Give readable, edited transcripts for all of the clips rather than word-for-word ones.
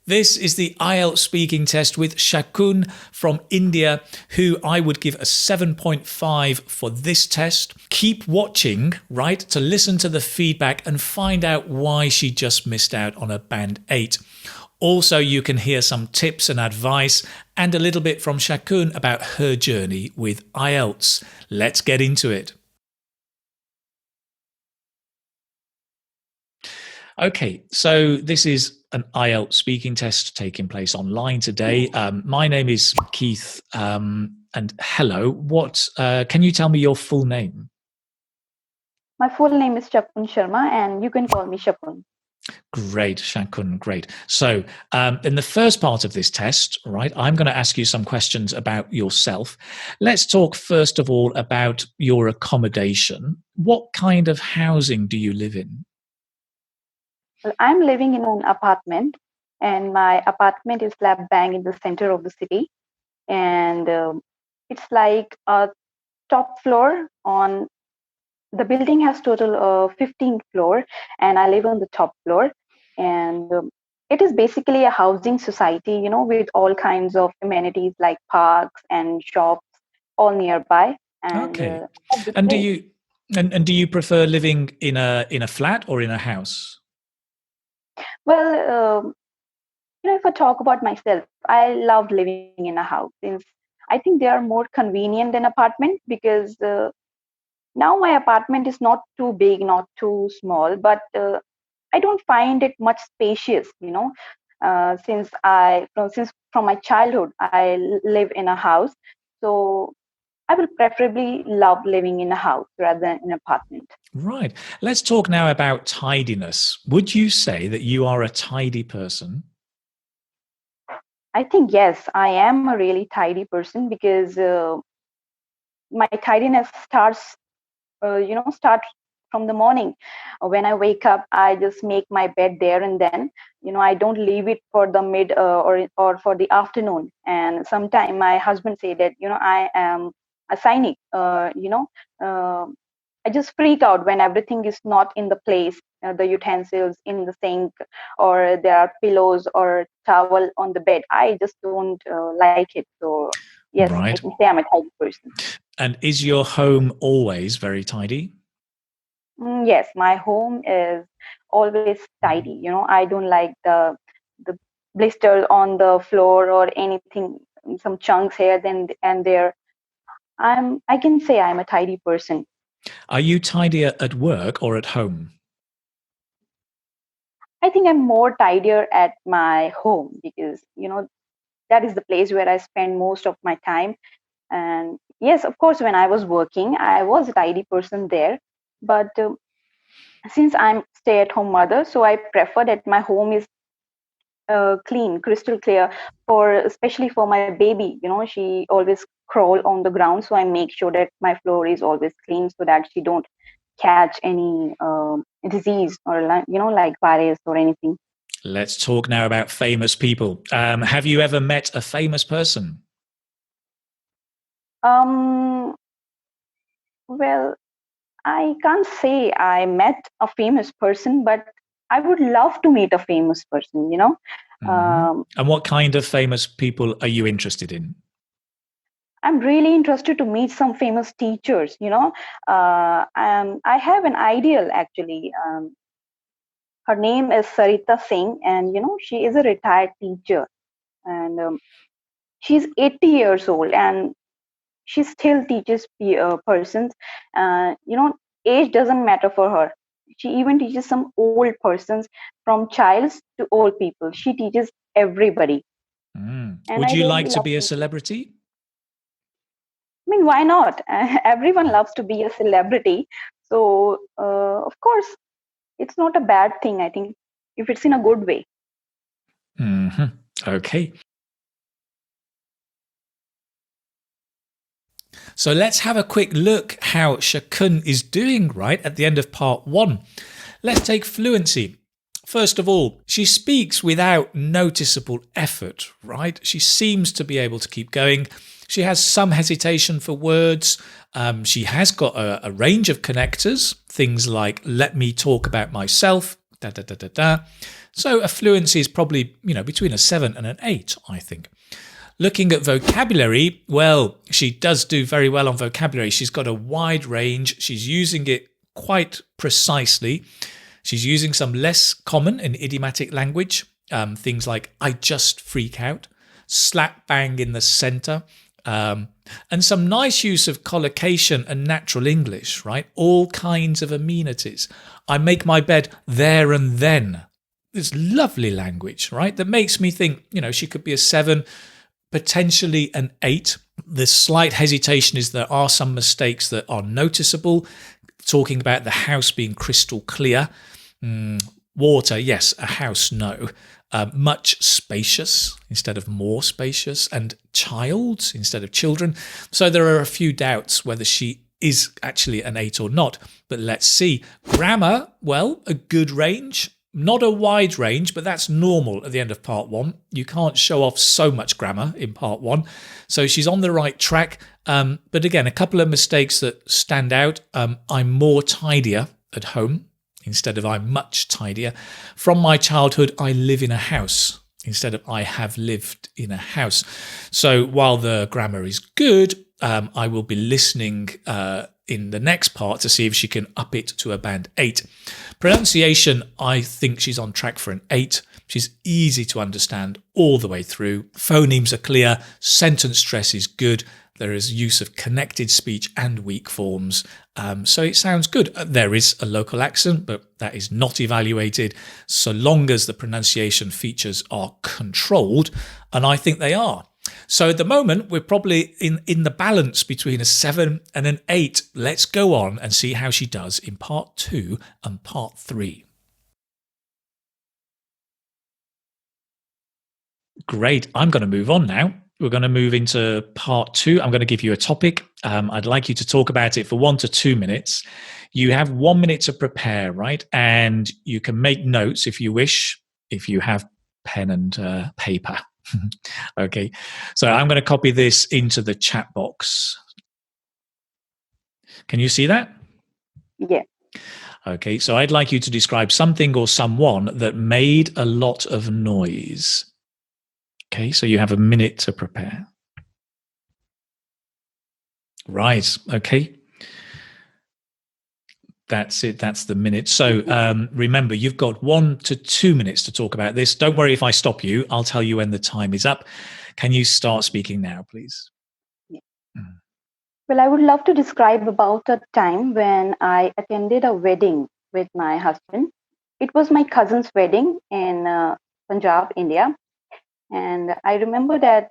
This is the IELTS speaking test with Shakun from India, who I would give a 7.5 for this test. Keep watching, right, to listen to the feedback and find out why she just missed out on a band 8. Also, you can hear some tips and advice and a little bit from Shakun about her journey with IELTS. Let's get into it. Okay, so this is an IELTS speaking test taking place online today. My name is Keith, and hello. What can you tell me your full name? My full name is Shakun Sharma, and you can call me Shakun. Great, Shakun, great. So in the first part of this test, right, I'm going to ask you some questions about yourself. Let's talk first of all about your accommodation. What kind of housing do you live in? Well, I'm living in an apartment, and my apartment is slap bang in the center of the city. And it's like a top floor on the building has total 15th floor, and I live on the top floor. And it is basically a housing society, with all kinds of amenities like parks and shops all nearby. And Okay. at this And do place, you and do you prefer living in a flat or in a house? well, if I talk about myself, I love living in a house since I think they are more convenient than apartment because now my apartment is not too big, not too small, but I don't find it much spacious. Since from my childhood I live in a house, so I will preferably love living in a house rather than an apartment. Right. Let's talk now about tidiness. Would you say that you are a tidy person? I think yes, I am a really tidy person because my tidiness start from the morning. When I wake up, I just make my bed there and then. I don't leave it for the mid or for the afternoon. And sometimes my husband say that I am a cynic. I just freak out when everything is not in the place. The utensils in the sink, or there are pillows or towel on the bed. I just don't like it. So yes, I Right. can say I'm a tidy person. And is your home always very tidy? Yes, my home is always tidy. I don't like the blisters on the floor or anything, some chunks here then and there. I can say I'm a tidy person. Are you tidier at work or at home? I think I'm more tidier at my home because that is the place where I spend most of my time. And yes, of course, when I was working, I was a tidy person there. But since I'm stay-at-home mother, so I prefer that my home is clean, crystal clear, for especially for my baby. She always crawl on the ground, so I make sure that my floor is always clean so that she don't catch any disease or like virus or anything. Let's talk now about famous people. Have you ever met a famous person? Um, well, I can't say I met a famous person, but I would love to meet a famous person. And what kind of famous people are you interested in? I'm really interested to meet some famous teachers. I have an ideal actually. Her name is Sarita Singh, and she is a retired teacher, and she's 80 years old, and she still teaches persons. Age doesn't matter for her. She even teaches some old persons, from childs to old people. She teaches everybody, and Would I you really like to love be a to. celebrity? I mean, why not? Everyone loves to be a celebrity, so of course, it's not a bad thing. I think if it's in a good way. Okay. So let's have a quick look how Shakun is doing right at the end of part 1. Let's take fluency. First of all, she speaks without noticeable effort, right? She seems to be able to keep going. She has some hesitation for words. She has got a range of connectors, things like let me talk about myself, Da, da, da, da, da. So a fluency is probably, between a 7 and an 8, I think. Looking at vocabulary, well, she does do very well on vocabulary. She's got a wide range. She's using it quite precisely. She's using some less common and idiomatic language, things like I just freak out, slap bang in the center, and some nice use of collocation and natural English, right? All kinds of amenities. I make my bed there and then. This lovely language, right? That makes me think, she could be a 7, potentially an 8. The slight hesitation is there are some mistakes that are noticeable. Talking about the house being crystal clear. Water, yes. A house, no. Much spacious instead of more spacious. And child instead of children. So there are a few doubts whether she is actually an 8 or not. But let's see. Grammar, well, a good range. Not a wide range, but that's normal at the end of part 1. You can't show off so much grammar in part 1. So she's on the right track. But again, a couple of mistakes that stand out. I'm more tidier at home instead of I'm much tidier. From my childhood, I live in a house instead of I have lived in a house. So while the grammar is good, I will be listening in the next part to see if she can up it to a band 8. Pronunciation, I think she's on track for an 8. She's easy to understand all the way through. Phonemes are clear. Sentence stress is good. There is use of connected speech and weak forms. So it sounds good. There is a local accent, but that is not evaluated so long as the pronunciation features are controlled. And I think they are. So at the moment, we're probably in the balance between a 7 and an 8. Let's go on and see how she does in part 2 and part 3. Great. I'm going to move on now. We're going to move into part 2. I'm going to give you a topic. I'd like you to talk about it for 1 to 2 minutes. You have 1 minute to prepare, right? And you can make notes if you wish, if you have pen and paper. Okay, so I'm going to copy this into the chat box. Can you see that? Yeah. Okay, so I'd like you to describe something or someone that made a lot of noise. Okay, so you have a minute to prepare. Right, okay. That's it. That's the minute. So remember, you've got 1 to 2 minutes to talk about this. Don't worry if I stop you. I'll tell you when the time is up. Can you start speaking now, please? Yeah. Well, I would love to describe about a time when I attended a wedding with my husband. It was my cousin's wedding in Punjab, India. And I remember that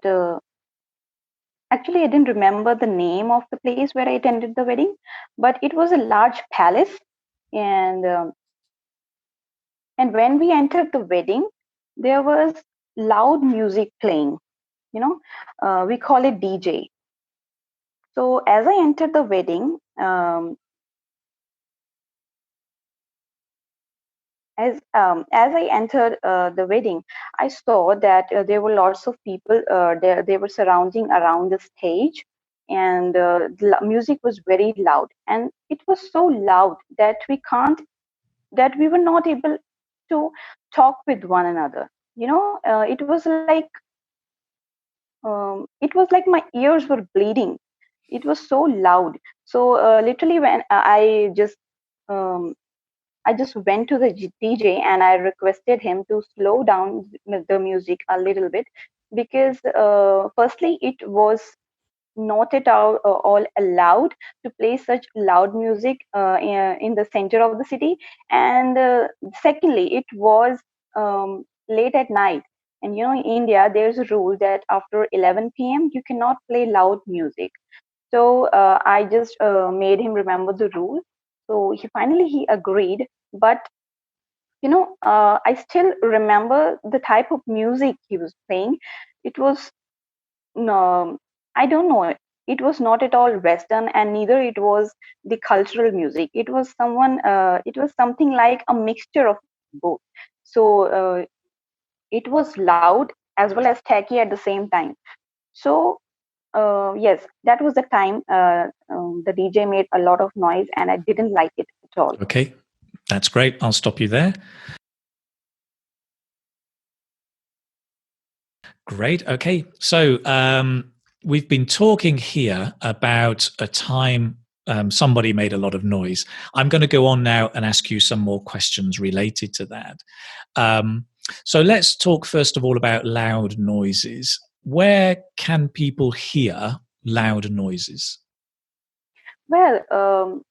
actually, I didn't remember the name of the place where I attended the wedding, but it was a large palace. And when we entered the wedding, there was loud music playing. We call it DJ. So as I entered the wedding, as I entered the wedding, I saw that there were lots of people. They were surrounding around the stage, and the music was very loud, and it was so loud that we were not able to talk with one another. It was like my ears were bleeding. It was so loud. So literally, when um, I just went to the DJ and I requested him to slow down the music a little bit, because firstly, it was not at all allowed to play such loud music in the center of the city. And secondly, it was late at night. And in India, there's a rule that after 11 p.m., you cannot play loud music. So I just made him remember the rule. So he agreed. But I still remember the type of music he was playing. It was no, I don't know. It was not at all Western, and neither it was the cultural music. It was It was something like a mixture of both. So it was loud as well as tacky at the same time. So yes, that was the time the DJ made a lot of noise, and I didn't like it at all. Okay, That's great. I'll stop you there. Great. Okay. So we've been talking here about a time somebody made a lot of noise. I'm going to go on now and ask you some more questions related to that. So let's talk first of all about loud noises. Where can people hear loud noises? Well,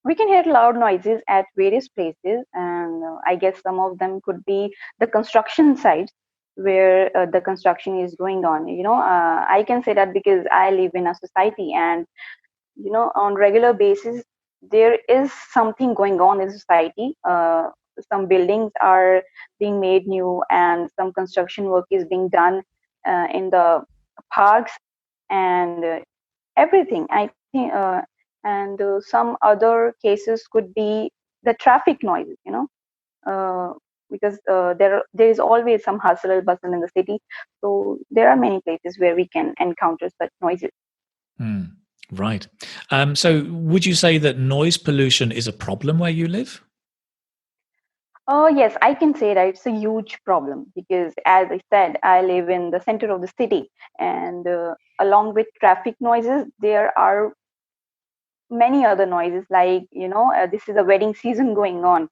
we can hear loud noises at various places, and I guess some of them could be the construction sites where the construction is going on. I can say that because I live in a society, and on regular basis there is something going on in society. Some buildings are being made new, and some construction work is being done in the parks, and everything I think. And some other cases could be the traffic noises, uh, because there is always some hustle and bustle in the city, so there are many places where we can encounter such noises. Right. So would you say that noise pollution is a problem where you live? Oh, yes, I can say that it's a huge problem because, as I said, I live in the center of the city, and along with traffic noises, there are many other noises. Like, this is a wedding season going on.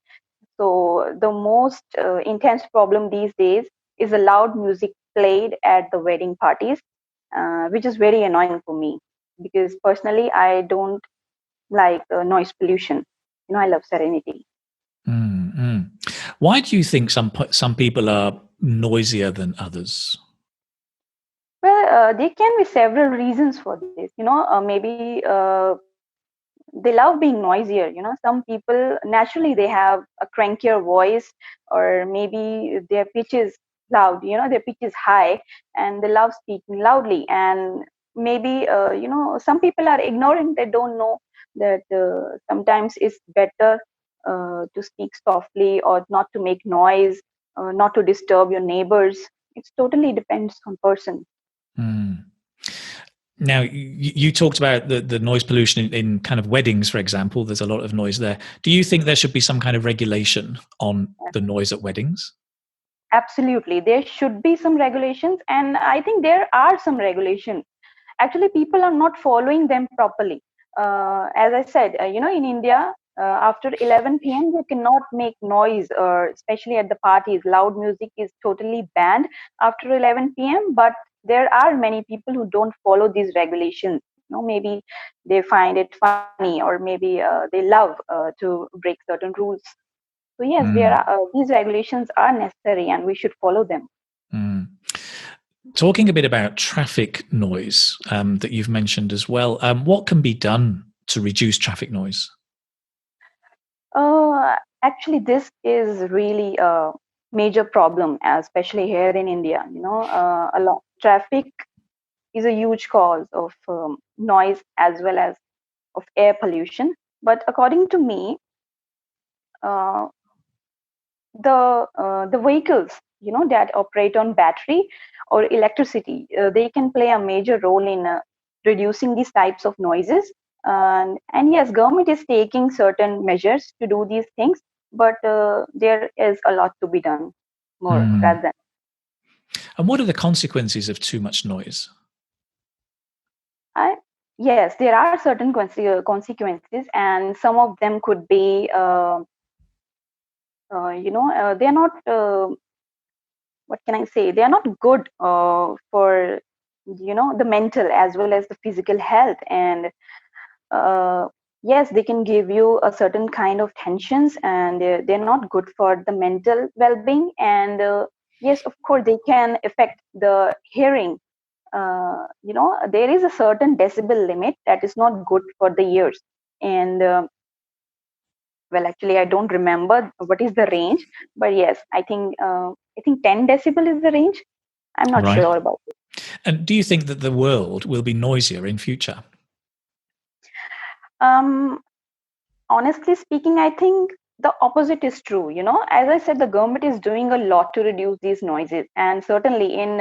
So, the most intense problem these days is the loud music played at the wedding parties, which is very annoying for me because personally, I don't like noise pollution. I love serenity. Mm. Why do you think some people are noisier than others? Well, there can be several reasons for this. Maybe they love being noisier. Some people naturally they have a crankier voice, or maybe their pitch is loud. Their pitch is high, and they love speaking loudly. And maybe some people are ignorant. They don't know that sometimes it's better to speak softly or not to make noise, not to disturb your neighbors. It totally depends on person. Mm. Now, you talked about the noise pollution in kind of weddings, for example. There's a lot of noise there. Do you think there should be some kind of regulation on the noise at weddings? Absolutely, there should be some regulations, and I think there are some regulations. Actually, people are not following them properly. As I said, in India, after 11 p.m., you cannot make noise, especially at the parties. Loud music is totally banned after 11 p.m. But there are many people who don't follow these regulations. Maybe they find it funny, or maybe they love to break certain rules. So yes, there Mm. are these regulations are necessary, and we should follow them. Mm. Talking a bit about traffic noise that you've mentioned as well, what can be done to reduce traffic noise? Actually, this is really a major problem, especially here in India. A lot traffic is a huge cause of noise as well as of air pollution. But according to me, uh, the vehicles that operate on battery or electricity, they can play a major role in reducing these types of noises. And yes, government is taking certain measures to do these things, but there is a lot to be done more Mm. rather than. And what are the consequences of too much noise? I, yes, there are certain consequences, and some of them could be they're not what can I say? They are not good for the mental as well as the physical health. And yes, they can give you a certain kind of tensions, and they're not good for the mental well-being. And yes, of course, they can affect the hearing. There is a certain decibel limit that is not good for the ears. And well, actually, I don't remember what is the range, but yes, I think 10 decibel is the range. I'm not Right. sure about it. And do you think that the world will be noisier in future? Um, Honestly speaking, I think the opposite is true. As I said, the government is doing a lot to reduce these noises, and certainly in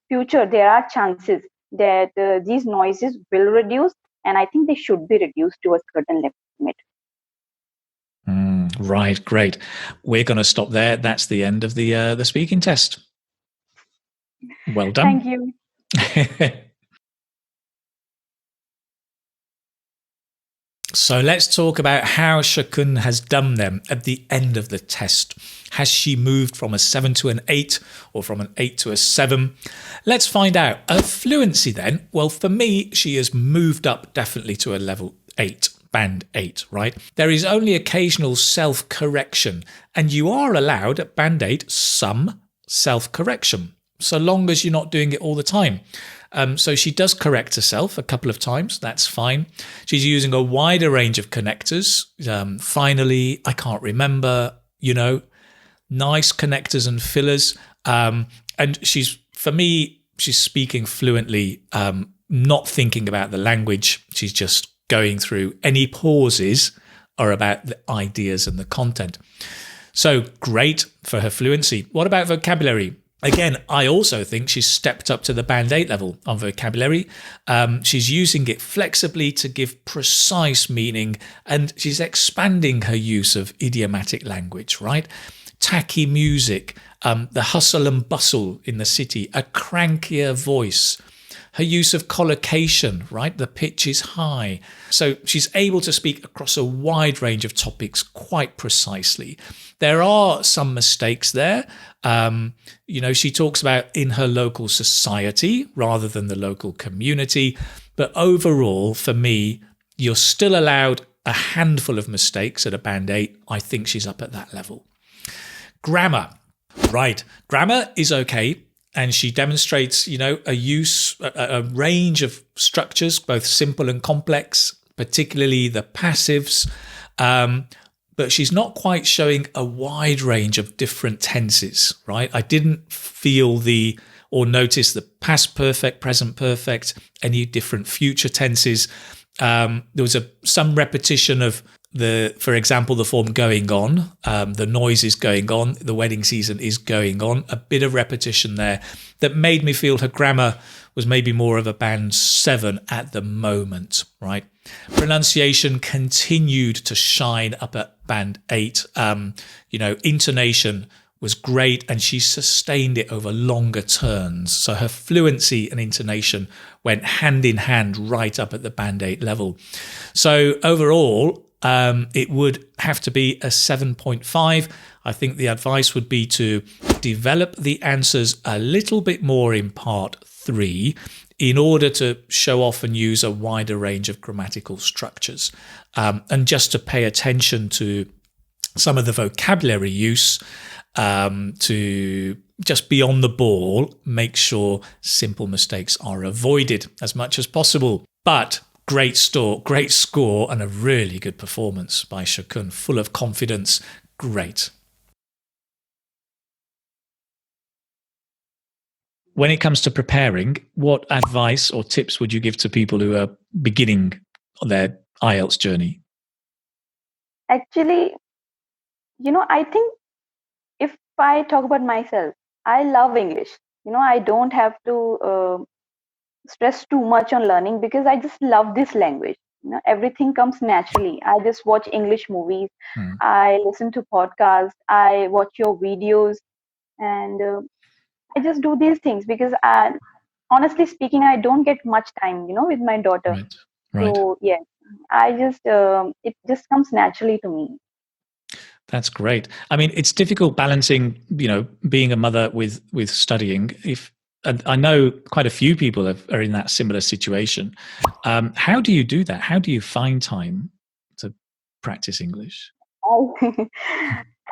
future there are chances that these noises will reduce, and I think they should be reduced to a certain limit. Right, great. We're going to stop there. That's the end of the speaking test. Well Thank done. you. So let's talk about how Shakun has done them at the end of the test. Has she moved from a 7 to an 8 or from an 8 to a 7? Let's find out. Fluency then. Well, for me, she has moved up definitely to a level 8. Band 8, right? There is only occasional self-correction, and you are allowed at Band 8 some self-correction, so long as you're not doing it all the time. So she does correct herself a couple of times. That's fine. She's using a wider range of connectors. Finally, I can't remember, nice connectors and fillers. And for me, she's speaking fluently, not thinking about the language. She's just going through. Any pauses are about the ideas and the content. So great for her fluency. What about vocabulary? Again, I also think she's stepped up to the Band 8 level on vocabulary. She's using it flexibly to give precise meaning, and she's expanding her use of idiomatic language, right? Tacky music, the hustle and bustle in the city, a crankier voice, her use of collocation, right? The pitch is high. So she's able to speak across a wide range of topics quite precisely. There are some mistakes there. She talks about in her local society rather than the local community. But overall, for me, you're still allowed a handful of mistakes at a Band 8. I think she's up at that level. Grammar. Right. Grammar is okay. And she demonstrates, a range of structures, both simple and complex, particularly the passives. But she's not quite showing a wide range of different tenses, right? I didn't feel or notice the past perfect, present perfect, any different future tenses. There was some repetition of for example, the form going on, the noise is going on, the wedding season is going on, a bit of repetition there that made me feel her grammar was maybe more of a Band 7 at the moment, right? Pronunciation continued to shine up at Band 8. Intonation was great, and she sustained it over longer turns. So her fluency and intonation went hand in hand right up at the Band 8 level. So overall, it would have to be a 7.5. I think the advice would be to develop the answers a little bit more in part 3 in order to show off and use a wider range of grammatical structures, and just to pay attention to some of the vocabulary use, to just be on the ball, make sure simple mistakes are avoided as much as possible. But great score, and a really good performance by Shakun, full of confidence. Great. When it comes to preparing, what advice or tips would you give to people who are beginning their IELTS journey? Actually, I think if I talk about myself, I love English. I don't have to stress too much on learning because I just love this language. Everything comes naturally. I just watch English movies. I listen to podcasts. I watch your videos, and I just do these things because honestly speaking, I don't get much time, with my daughter. Right. So yeah, I just it just comes naturally to me. That's great. I mean, it's difficult balancing, being a mother with studying. And I know quite a few people are in that similar situation. How do you do that? How do you find time to practice English?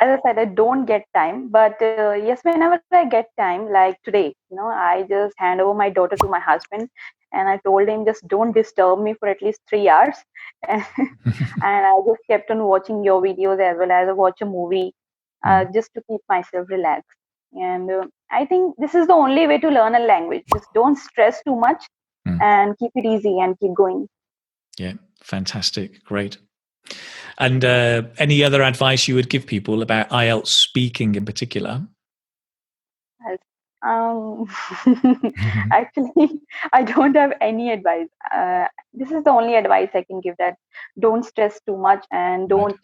As I said, I don't get time, but yes, whenever I get time, like today, I just hand over my daughter to my husband, and I told him just don't disturb me for at least 3 hours, and I just kept on watching your videos as well as I watch a movie, just to keep myself relaxed. And I think this is the only way to learn a language. Just don't stress too much, and keep it easy and keep going. Yeah, fantastic, great. And any other advice you would give people about IELTS speaking in particular? Actually, I don't have any advice. This is the only advice I can give, that don't stress too much and don't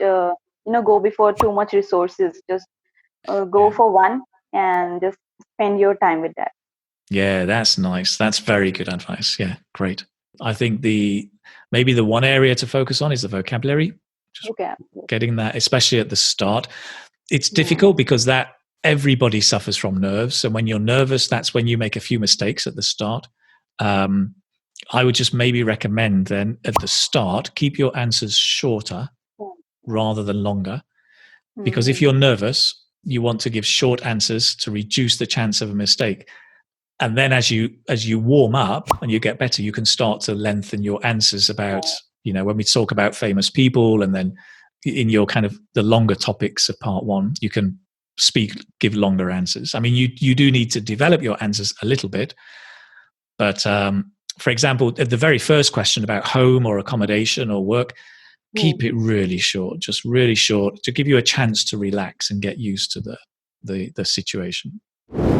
go before too much resources. Just go Yeah. for one and just spend your time with that. Yeah, that's nice. That's very good advice. Yeah, great. I think maybe the one area to focus on is the vocabulary. Just Okay. getting that, especially at the start. It's Mm. difficult because that everybody suffers from nerves. And when you're nervous, that's when you make a few mistakes at the start. I would just maybe recommend then at the start, keep your answers shorter rather than longer. Because if Mm. you're nervous, you want to give short answers to reduce the chance of a mistake. And then as you warm up and you get better, you can start to lengthen your answers about, when we talk about famous people, and then in your kind of the longer topics of part one, you can give longer answers. I mean, you do need to develop your answers a little bit. But for example, at the very first question about home or accommodation or work, keep it really short, just really short, to give you a chance to relax and get used to the situation.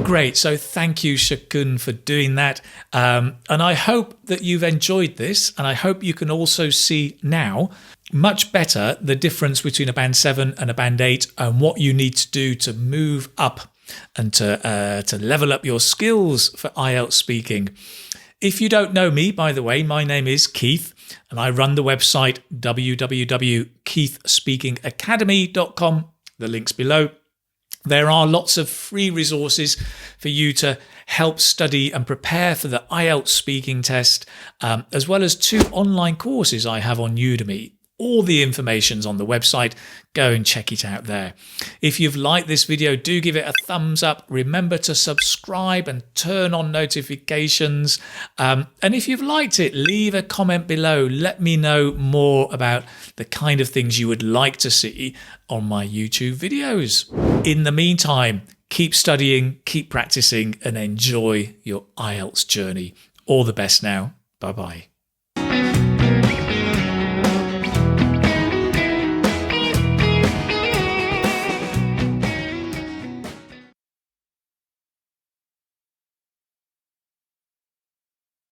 Great. So thank you, Shakun, for doing that. And I hope that you've enjoyed this. And I hope you can also see now much better the difference between a band 7 and a band 8 and what you need to do to move up and to level up your skills for IELTS speaking. If you don't know me, by the way, my name is Keith and I run the website www.keithspeakingacademy.com. The link's below. There are lots of free resources for you to help study and prepare for the IELTS speaking test, as well as 2 online courses I have on Udemy. All the information's on the website. Go and check it out there. If you've liked this video, do give it a thumbs up. Remember to subscribe and turn on notifications. And if you've liked it, leave a comment below. Let me know more about the kind of things you would like to see on my YouTube videos. In the meantime, keep studying, keep practicing, and enjoy your IELTS journey. All the best now. Bye-bye.